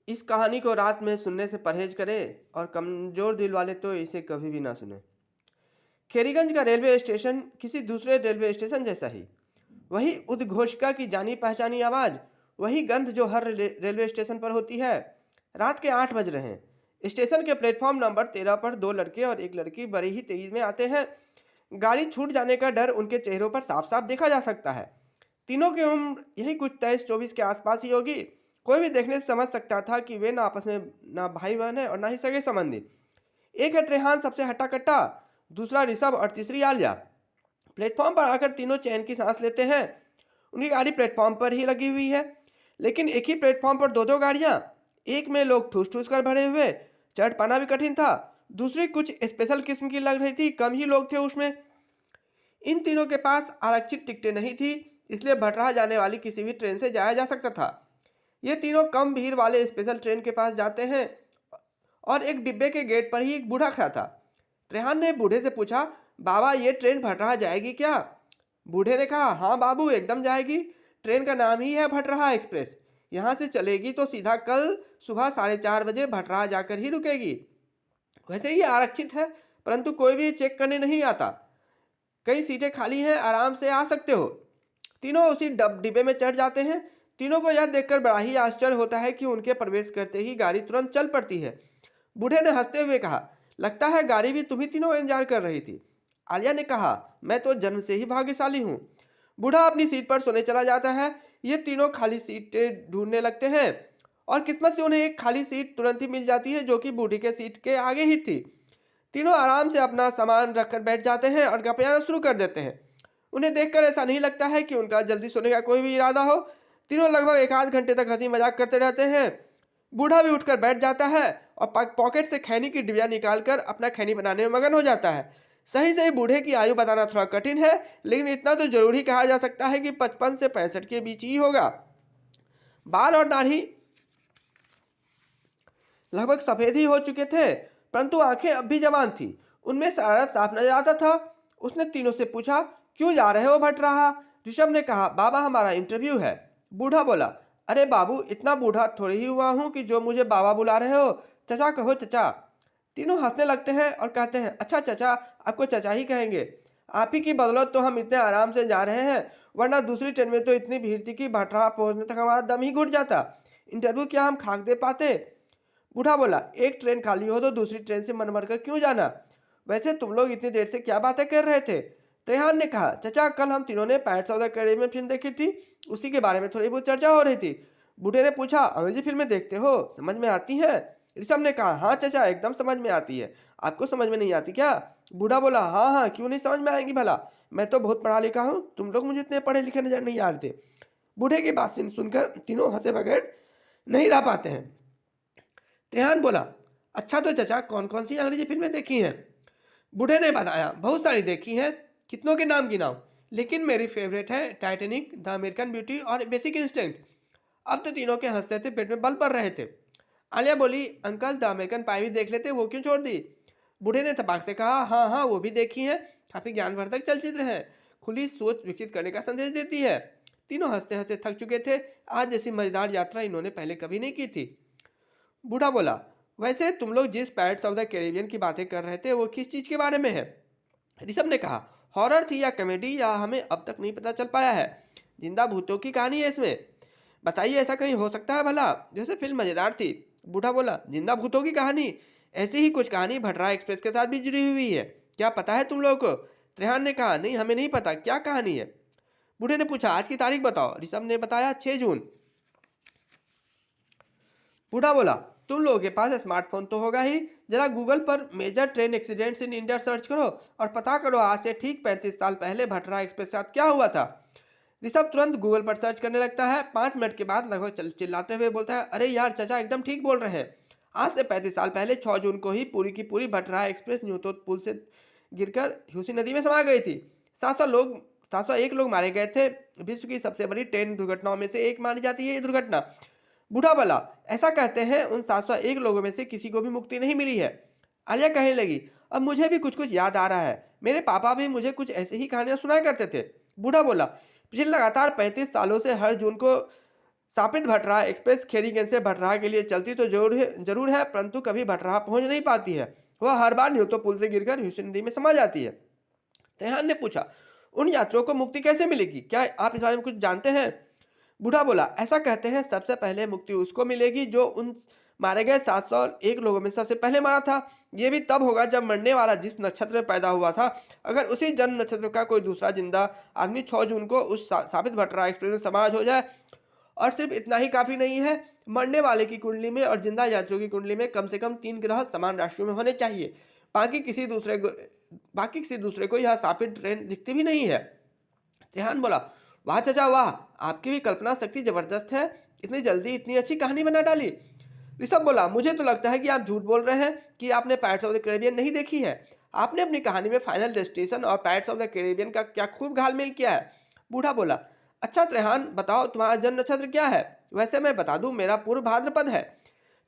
इस कहानी को रात में सुनने से परहेज करें और कमज़ोर दिल वाले तो इसे कभी भी ना सुने। खेरीगंज का रेलवे स्टेशन किसी दूसरे रेलवे स्टेशन जैसा ही। वही उद्घोषका की जानी-पहचानी आवाज़, वही गंध जो हर रेलवे स्टेशन पर होती है। रात के 8 बज रहे हैं। स्टेशन के प्लेटफ़ॉर्म नंबर 13 पर 2 लड़के और 1 लड़की बड़ी ही तेज़ी में आते हैं। गाड़ी छूट जाने का डर उनके चेहरों पर साफ-साफ देखा जा सकता है। तीनों की उम्र यही कुछ 23-24 के आसपास ही होगी। कोई भी देखने से समझ सकता था कि वे ना आपस में ना भाई-बहन हैं और ना ही सगे-संबंधी। एक है त्रेहान सबसे हट्टा-कट्टा, दूसरा ऋषभ और तीसरी आलिया। प्लेटफॉर्म पर आकर तीनों चैन की सांस लेते हैं। उनकी गाड़ी प्लेटफॉर्म पर ही लगी हुई है, लेकिन एक ही प्लेटफॉर्म पर दो दो गाड़ियां। एक में लोग ठूस ठूस कर भरे हुए, चढ़ पाना भी कठिन था। दूसरी कुछ स्पेशल किस्म की लग रही थी, कम ही लोग थे उसमें। इन तीनों के पास आरक्षित टिकटें नहीं थी, इसलिए भटराह जाने वाली किसी भी ट्रेन से जाया जा सकता था। ये तीनों कम भीड़ वाले स्पेशल ट्रेन के पास जाते हैं और एक डिब्बे के गेट पर ही एक बूढ़ा खड़ा था। रेहान ने बूढ़े से पूछा, बाबा ये ट्रेन भटराह जाएगी क्या? बूढ़े ने कहा, हाँ बाबू एकदम जाएगी। ट्रेन का नाम ही है भटराह एक्सप्रेस। यहाँ से चलेगी तो सीधा कल सुबह 4:30 बजे भटराह जाकर ही रुकेगी। वैसे ही आरक्षित है, परंतु कोई भी चेक करने नहीं आता। कई सीटें खाली हैं, आराम से आ सकते हो। तीनों उसी डिब्बे में चढ़ जाते हैं। तीनों को यह देखकर बड़ा ही आश्चर्य होता है कि उनके प्रवेश करते ही गाड़ी तुरंत चल पड़ती है। बूढ़े ने हंसते हुए कहा, लगता है गाड़ी भी तुम्ही तीनों इंतजार कर रही थी। आलिया ने कहा, मैं तो जन्म से ही भाग्यशाली हूँ। बूढ़ा अपनी सीट पर सोने चला जाता है। ये तीनों खाली सीटें ढूंढने लगते हैं और किस्मत से उन्हें एक खाली सीट तुरंत ही मिल जाती है, जो कि बूढ़ी के सीट के आगे ही थी। तीनों आराम से अपना सामान रखकर बैठ जाते हैं और गपियाना शुरू कर देते हैं। उन्हें देखकर ऐसा नहीं लगता है कि उनका जल्दी सोने का कोई भी इरादा हो। तीनों लगभग एक आध घंटे तक हंसी मजाक करते रहते हैं। बूढ़ा भी उठकर बैठ जाता है और पॉकेट से खैनी की डिबिया निकालकर अपना खैनी बनाने में मगन हो जाता है। सही सही बूढ़े की आयु बताना थोड़ा कठिन है, लेकिन इतना तो जरूर ही कहा जा सकता है कि 55 से 65 के बीच ही होगा। बाल और दाढ़ी लगभग सफेद ही हो चुके थे, परंतु आंखें अब भी जवान थी। उनमें शरारत साफ नजर आता था। उसने तीनों से पूछा, क्यों जा रहे हो भटराहा? ऋषभ ने कहा, बाबा हमारा इंटरव्यू है। बूढ़ा बोला, अरे बाबू इतना बूढ़ा थोड़ी ही हुआ हूँ कि जो मुझे बाबा बुला रहे हो। चचा कहो चचा। तीनों हंसने लगते हैं और कहते हैं, अच्छा चचा, आपको चचा ही कहेंगे। आप ही की बदौलत तो हम इतने आराम से जा रहे हैं, वरना दूसरी ट्रेन में तो इतनी भीड़ थी कि भटराहा पहुंचने तक हमारा दम ही घुट जाता। इंटरव्यू क्या हम खाक दे पाते? बूढ़ा बोला, एक ट्रेन खाली हो तो दूसरी ट्रेन से मन भर कर क्यों जाना? वैसे तुम लोग इतनी देर से क्या बातें कर रहे थे? त्रेहान ने कहा, चचा कल हम तीनों ने pets of the Caribbean film देखी थी, उसी के बारे में थोड़ी बहुत चर्चा हो रही थी। बूढ़े ने पूछा, अंग्रेजी फिल्में देखते हो, समझ में आती हैं? ऋषभ ने कहा, हाँ चचा एकदम समझ में आती है। आपको समझ में नहीं आती क्या? बूढ़ा बोला, हाँ हाँ क्यों नहीं समझ में आएंगी भला, मैं तो बहुत पढ़ा लिखा हूँ, तुम लोग मुझे इतने पढ़े लिखे नजर नहीं आ रहे थे। बूढ़े की बात सुनकर तीनों हंसे बगैर नहीं रह पाते हैं। त्रेहान बोला, अच्छा तो चचा कौन कौन सी अंग्रेजी फिल्में देखी हैं? बूढ़े ने बताया, बहुत सारी देखी हैं, कितनों के नाम गिनाऊं, लेकिन मेरी फेवरेट है टाइटैनिक, द अमेरिकन ब्यूटी और बेसिक इंस्टिंक्ट। अब तो तीनों के हंसते थे, पेट में बल पड़ रहे थे। आलिया बोली, अंकल द अमेरिकन पाई भी देख लेते, वो क्यों छोड़ दी? बूढ़े ने तपाक से कहा, हाँ हाँ वो भी देखी है, काफी ज्ञानवर्धक चलचित्र है, खुली सोच विकसित करने का संदेश देती है। तीनों हंसते हंसते थक चुके थे। आज जैसी मजेदार यात्रा इन्होंने पहले कभी नहीं की थी। बूढ़ा बोला, वैसे तुम लोग जिस पैट्स ऑफ द कैरेबियन की बातें कर रहे थे वो किस चीज़ के बारे में है? ऋषभ ने कहा, हॉरर थी या कॉमेडी या हमें अब तक नहीं पता चल पाया है। जिंदा भूतों की कहानी है इसमें। बताइए ऐसा कहीं हो सकता है भला? जैसे फिल्म मज़ेदार थी। बूढ़ा बोला, जिंदा भूतों की कहानी? ऐसी ही कुछ कहानी भटरा एक्सप्रेस के साथ भी जुड़ी हुई है, क्या पता है तुम लोग को? त्रेहान ने कहा, नहीं हमें नहीं पता, क्या कहानी है? बूढ़े ने पूछा, आज की तारीख बताओ। ऋषभ ने बताया, 6 जून। बूढ़ा बोला, तुम लोगों के पास स्मार्टफोन तो होगा ही, जरा गूगल पर major train accidents in India search करो और पता करो आज से ठीक 35 साल पहले भटरा एक्सप्रेस के साथ क्या हुआ था। ऋषभ तुरंत गूगल पर सर्च करने लगता है। 5 मिनट के बाद लगभग चिल्लाते हुए बोलता है, अरे यार चचा एकदम ठीक बोल रहे हैं। आज से 35 साल पहले 6 जून को ही पूरी की पूरी भटरा एक्सप्रेस न्यूतोत पुल से गिरकर हुसी नदी में समा गई थी। 701 लोग मारे गए थे। विश्व की सबसे बड़ी ट्रेन दुर्घटनाओं में से एक मानी जाती है ये दुर्घटना। बूढ़ा बोला, ऐसा कहते हैं उन 701 लोगों में से किसी को भी मुक्ति नहीं मिली है। आलिया कहने लगी, अब मुझे भी कुछ कुछ याद आ रहा है, मेरे पापा भी मुझे कुछ ऐसी ही कहानियां सुनाया करते थे। बूढ़ा बोला, पिछले लगातार 35 सालों से हर जून को सापित भटराह एक्सप्रेस खेरीगंज से भटराह के लिए चलती तो जरूर है, परंतु कभी भटराह पहुंच नहीं पाती है। वह हर बार न्यूतो पुल से गिरकर ह्यूस्टन नदी में समा जाती है। त्रेहान ने पूछा, उन यात्रियों को मुक्ति कैसे मिलेगी? क्या आप इस बारे में कुछ जानते हैं? बूढ़ा बोला, ऐसा कहते हैं सबसे पहले मुक्ति उसको मिलेगी जो उन मारे गए 701 लोगों में सबसे पहले मारा था। यह भी तब होगा जब मरने वाला जिस नक्षत्र में पैदा हुआ था, अगर उसी जन्म नक्षत्र का कोई दूसरा जिंदा आदमी 6 जून को उस साबित भटराह एक्सप्रेस में समाज हो जाए। और सिर्फ इतना ही काफी नहीं है, मरने वाले की कुंडली में और जिंदा यात्रियों की कुंडली में कम से कम 3 ग्रह समान राशियों में होने चाहिए। बाकी किसी दूसरे को यह सापित ट्रेन दिखती भी नहीं है। त्रेहान बोला, वाह चाचा वाह, आपकी भी कल्पना शक्ति जबरदस्त है, इतनी जल्दी इतनी अच्छी कहानी बना डाली। ऋषभ बोला, मुझे तो लगता है कि आप झूठ बोल रहे हैं कि आपने पायरेट्स ऑफ द कैरेबियन नहीं देखी है। आपने अपनी कहानी में फाइनल डेस्टिनेशन और पायरेट्स ऑफ द कैरेबियन का क्या खूब घालमेल किया है। बूढ़ा बोला, अच्छा त्रेहान बताओ तुम्हारा जन्म नक्षत्र क्या है? वैसे मैं बता दूं, मेरा पूर्व भाद्रपद है।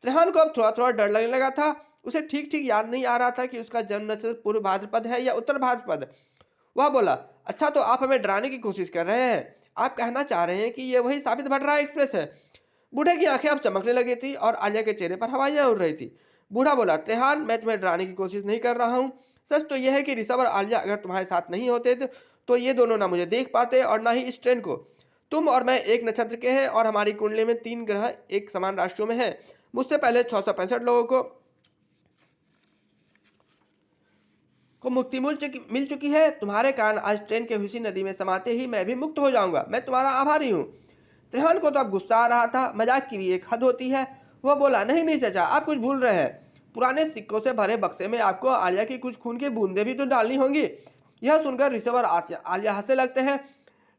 त्रेहान को अब थोड़ा थोड़ा डर लगने लगा था। उसे ठीक ठीक याद नहीं आ रहा था कि उसका जन्म नक्षत्र पूर्व भाद्रपद है या उत्तर भाद्रपद। वह बोला, अच्छा तो आप हमें डराने की कोशिश कर रहे हैं? आप कहना चाह रहे हैं कि ये वही साबित भटराह एक्सप्रेस है? बूढ़े की आंखें अब चमकने लगी थी और आलिया के चेहरे पर हवाइयां उड़ रही थी। बूढ़ा बोला, त्रेहान मैं तुम्हें डराने की कोशिश नहीं कर रहा हूँ। सच तो यह है कि ऋषभ और आलिया अगर तुम्हारे साथ नहीं होते तो ये दोनों ना मुझे देख पाते और ना ही इस ट्रेन को। तुम और मैं एक नक्षत्र के हैं और हमारी कुंडली में 3 ग्रह एक समान राशियों में हैं। मुझसे पहले 665 लोगों को मुक्ति मिल चुकी है। तुम्हारे कारण आज ट्रेन के हुसी नदी में समाते ही मैं भी मुक्त हो जाऊंगा। मैं तुम्हारा आभारी हूँ। त्रेहान को तो अब गुस्सा आ रहा था, मजाक की भी एक हद होती है। वह बोला, नहीं नहीं चाचा, आप कुछ भूल रहे हैं। पुराने सिक्कों से भरे बक्से में आपको आलिया की कुछ खून की बूंदें भी तो डालनी होंगी। यह सुनकर ऋषभ और आलिया हंसने लगते हैं।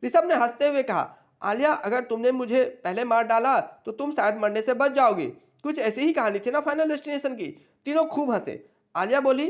ऋषभ ने हंसते हुए कहा, आलिया अगर तुमने मुझे पहले मार डाला तो तुम शायद मरने से बच जाओगी। कुछ ऐसी ही कहानी थी ना फाइनल डेस्टिनेशन की। तीनों खूब हंसे। आलिया बोली,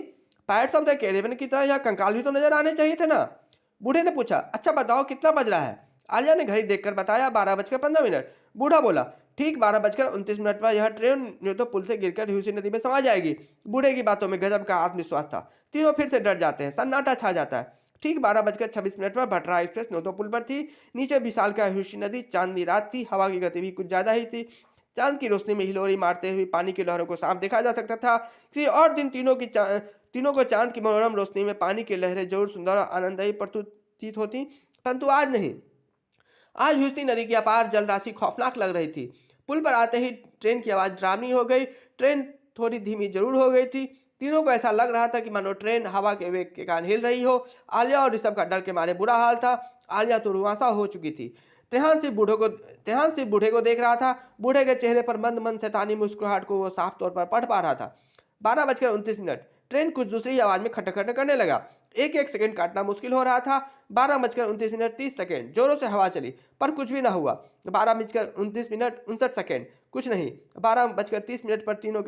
पायरेट्स ऑफ द कैरेबियन की तरह यह कंकाल भी तो नजर आने चाहिए थे ना। बूढ़े ने पूछा, अच्छा बताओ कितना बज रहा है? आलिया ने घड़ी देखकर बताया, 12:15। बूढ़ा बोला, ठीक 12:29 पर यह ट्रेन न्यूतो पुल से गिरकर ह्यूसी नदी में समा जाएगी। बूढ़े की बातों में गजब का आत्मविश्वास था। तीनों फिर से डर जाते हैं, सन्नाटा छा जाता है। ठीक 12:26 पर भटराह एक्सप्रेस न्यूतो पुल पर थी। नीचे विशाल का ह्यूसी नदी, चांदनी रात थी, हवा की गति भी कुछ ज्यादा ही थी। चांद की रोशनी में हिलोरी मारते हुए पानी की लहरों को साफ देखा जा सकता था। किसी और दिन तीनों को चांद की मनोरम रोशनी में पानी की लहरें जरूर सुंदर और आनंददायी प्रतीत होती, परंतु आज नहीं। आज ह्यूस्टन नदी की अपार जल राशि खौफनाक लग रही थी। पुल पर आते ही ट्रेन की आवाज़ डरावनी हो गई। ट्रेन थोड़ी धीमी जरूर हो गई थी। तीनों को ऐसा लग रहा था कि मानो ट्रेन हवा के वेग के कारण हिल रही हो। आलिया और ऋषभ का डर के मारे बुरा हाल था। आलिया तो रुआंसा हो चुकी थी। त्रेहान सिर्फ बूढ़े को देख रहा था। बूढ़े के चेहरे पर मंद मंद शैतानी मुस्कुराहट को वो साफ तौर पर पढ़ पा रहा था। 12:29। ट्रेन कुछ दूसरी आवाज में खटखट करने लगा। एक एक सेकंड काटना मुश्किल हो रहा था। 12:29 जोरों से हवा चली, पर कुछ भी ना हुआ। 12:29 कुछ नहीं। 12:30 पर तीनों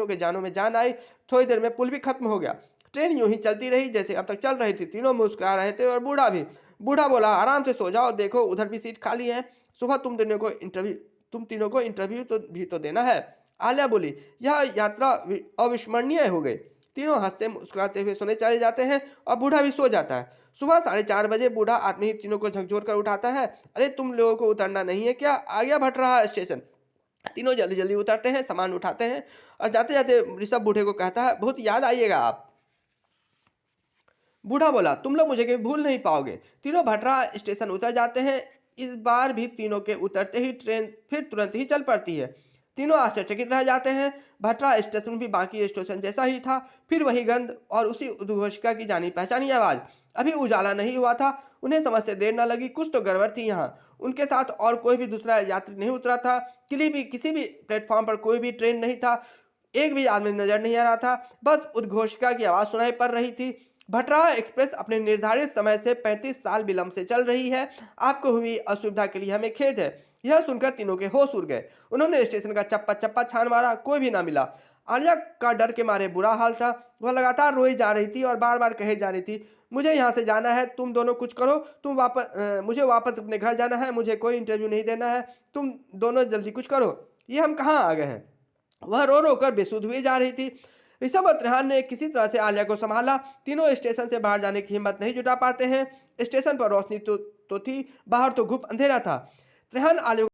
के जानों में जान आई। थोड़ी देर में पुल भी खत्म हो गया। ट्रेन यूं ही चलती रही जैसे अब तक चल रही थी। तीनों मुस्कुरा रहे थे और बूढ़ा भी। बूढ़ा बोला, आराम से सो जाओ, देखो उधर भी सीट खाली है। सुबह तुम तीनों को इंटरव्यू भी तो देना है। आलिया बोली, यह यात्रा अविस्मरणीय हो गई। तीनों हंसते मुस्कुराते हुए सोने चले जाते हैं और बूढ़ा भी सो जाता है। सुबह 4:30 बूढ़ा आदमी तीनों को झकझोर कर उठाता है। अरे तुम लोगों को उतरना नहीं है क्या? आ गया भटराह स्टेशन। तीनों जल्दी जल्दी उतरते हैं, सामान उठाते हैं और जाते जाते ऋषभ बूढ़े को कहता है, बहुत याद आइएगा आप। बूढ़ा बोला, तुम लोग मुझे कभी भूल नहीं पाओगे। तीनों भटराह स्टेशन उतर जाते हैं। इस बार भी तीनों के उतरते ही ट्रेन फिर तुरंत ही चल पड़ती है। तीनों आश्चर्यचकित रह जाते हैं। भटरा स्टेशन भी बाकी स्टेशन जैसा ही था। फिर वही गंध और उसी उद्घोषिका की जानी पहचानी आवाज। अभी उजाला नहीं हुआ था। उन्हें समझ से देर न लगी, कुछ तो गड़बड़ थी यहाँ। उनके साथ और कोई भी दूसरा यात्री नहीं उतरा था। किसी भी प्लेटफॉर्म पर कोई भी ट्रेन नहीं था। एक भी आदमी नजर नहीं आ रहा था। बस उद्घोषिका की आवाज सुनाई पड़ रही थी। भटराह एक्सप्रेस अपने निर्धारित समय से 35 साल विलंब से चल रही है। आपको हुई असुविधा के लिए हमें खेद है। यह सुनकर तीनों के होश उड़ गए। उन्होंने स्टेशन का चप्पा चप्पा छान मारा, कोई भी ना मिला। आलिया का डर के मारे बुरा हाल था। वह लगातार रोई जा रही थी और बार बार कहे जा रही थी, मुझे यहाँ से जाना है, तुम दोनों कुछ करो। मुझे वापस अपने घर जाना है, मुझे कोई इंटरव्यू नहीं देना है, तुम दोनों जल्दी कुछ करो। ये हम कहाँ आ गए हैं? वह रो रो कर बेसुध हुई जा रही थी। ऋषभ और त्रेहान ने किसी तरह से आलिया को संभाला। तीनों स्टेशन से बाहर जाने की हिम्मत नहीं जुटा पाते हैं। स्टेशन पर रोशनी तो थी, बाहर तो घुप अंधेरा था। त्रेहान आलिया